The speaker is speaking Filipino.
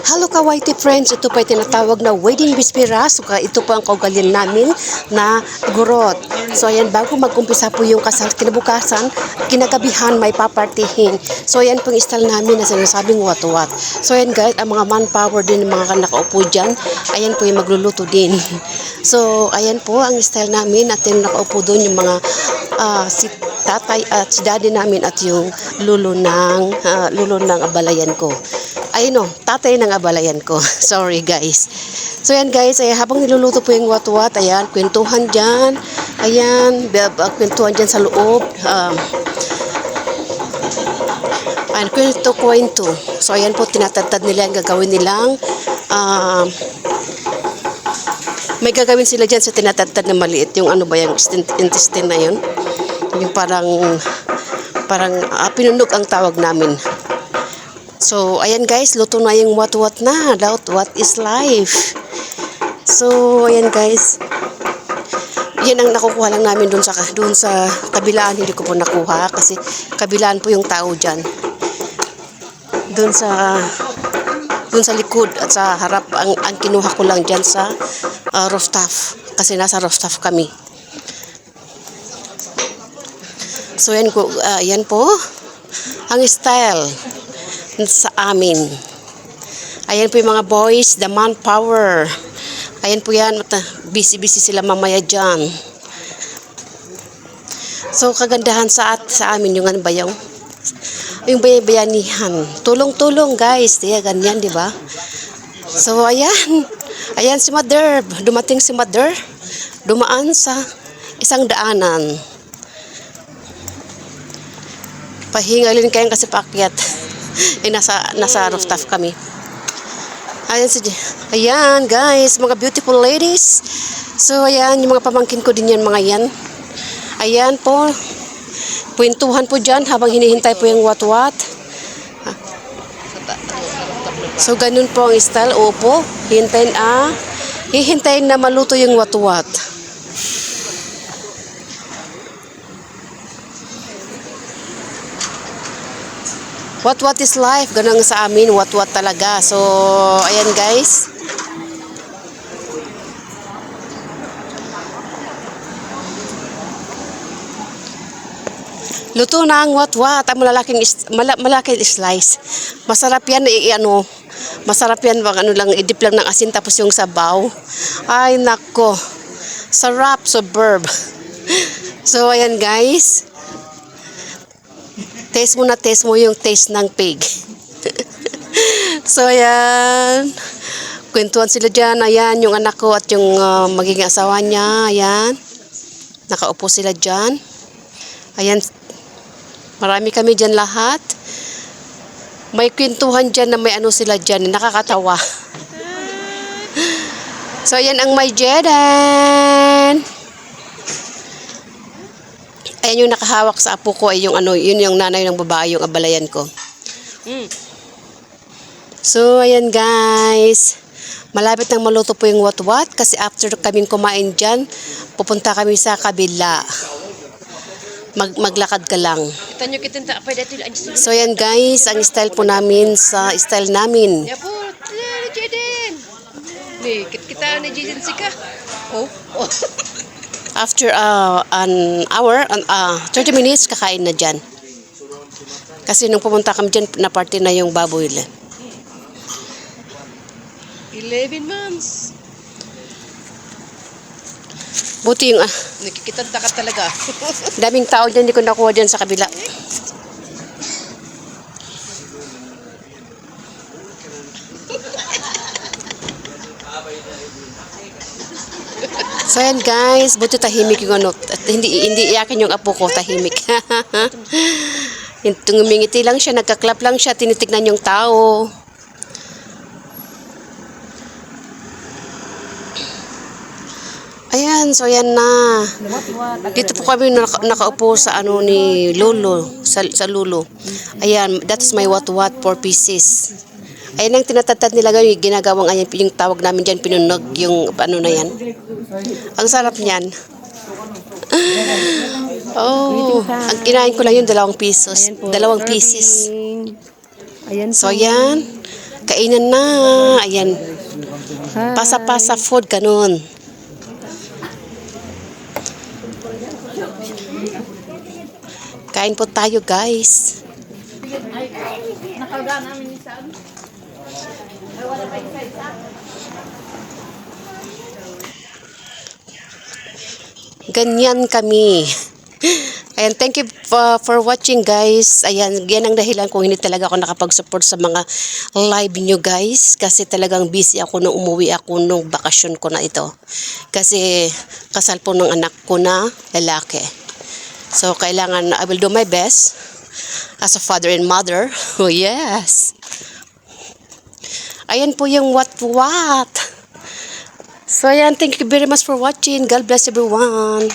Hello Kawaiti friends, ito pa yung tinatawag na wedding bispera. So ito po ang kaugalian namin na gurot. So ayan, bago mag-umpisa po yung kasal, kinabukasan, kinagabihan may papartihin. So ayan po yung style namin na sinasabing what-what. So ayan guys, ang mga manpower din, mga nakaupo dyan, ayan po yung magluluto din. So ayan po ang style namin at yung nakaupo doon yung mga si tatay at si daddy namin at yung lulo ng abalayan ko. Ayun o, tatay ng abalayan ko. Sorry guys. So yan guys, habang niluluto po yung wat-wat, ayan, kwentuhan dyan. Ayan, kwentuhan dyan sa loob. Ayan, kwento. So ayan po, tinatadtad nila ang gagawin nilang. May gagawin sila dyan sa tinatadtad na maliit. Yung ano ba yung intestine na yun? Yung parang pinunog ang tawag namin. So, ayan guys, luto na yung what-what na. What is life? So, ayan guys. Yan ang nakukuha lang namin dun sa kabilaan. Hindi ko po nakuha kasi kabilaan po yung tao dyan. Dun sa likod at sa harap. Ang kinuha ko lang dyan sa rooftop. Kasi nasa rooftop kami. So, yan po. Ang style sa amin. Ayan po yung mga boys, the manpower. Ayan po yan, busy sila mamaya dyan. So, kagandahan sa amin yung ano ba yung bayanihan. Tulong-tulong guys, diya ganyan, di ba? So, ayan si Mother. Dumating si Mother. Dumaan sa isang daanan. Pahingalin kayo kasi paakyat. Nasa rooftop kami. Ayan guys, mga beautiful ladies. So ayan, yung mga pamangkin ko din yan, mga yan. Ayan po. Puwentuhan po dyan habang hinihintay po yung what-what. So ganun po ang style. Opo, hihintayin na maluto yung what-what. What is life? Ganun sa amin, what talaga. So, ayan guys. Luto na ang what. Ang malaking slice. Masarap yan, masarap yan, idip lang ng asin tapos yung sabaw. Ay, nako. Sarap, superb. So, ayan guys. Taste mo yung taste ng pig. So, ayan. Kwentuhan sila dyan. Ayan, yung anak ko at yung magiging asawa niya. Ayan. Nakaupo sila dyan. Ayan. Marami kami dyan lahat. May kwentuhan dyan na may ano sila dyan. Nakakatawa. So, ayan ang may Jeden. Ayan yung nakahawak sa apo ko, ay yun yung nanay ng babae, yung abalayan ko. So, ayan guys. Malapit nang maluto po yung what-what kasi after kaming kumain dyan, pupunta kami sa kabila. Maglakad ka lang. So, ayan guys, ang style po namin sa style namin. Kita na Jaden sika. Oh. After an hour, 30 minutes, kakain na dyan. Kasi nung pumunta kami dyan, na party na yung baboy. 11 months. Buti yung, Nakikitanta ka talaga. daming tao dyan, hindi ko nakuha dyan sa kabila. So yan guys, buti tahimik yung ano. At hindi iyakin yung apo ko, tahimik. Ngumingiti lang siya, nagkaklap lang siya, tinitignan yung tao. Ayan, so yan na. Dito po kami nakaupo sa ano ni Lolo, sa Lolo. Ayan, that's my what 4 pieces. Ayan ang tinatadtad nila gawin, ginagawang ayan, yung tawag namin dyan, pinunog yung ano na yan. Ang sarap niyan. Oh, ang kinain ko lang yung 2 pesos. 2 pieces. Ayan. So, ayan. Kainan na. Ayan. Pasa-pasa food, ganun. Kain po tayo, guys. Ganyan kami. Ayan, thank you for watching, guys. Ayan, yan ang dahilan kung hindi talaga ako nakapag-support sa mga live nyo, guys. Kasi talagang busy ako nung umuwi ako nung bakasyon ko na ito. Kasi kasal po ng anak ko na lalaki. So, kailangan, I will do my best as a father and mother. Oh, yes. Ayan po yung what. So, ayan, thank you very much for watching. God bless everyone.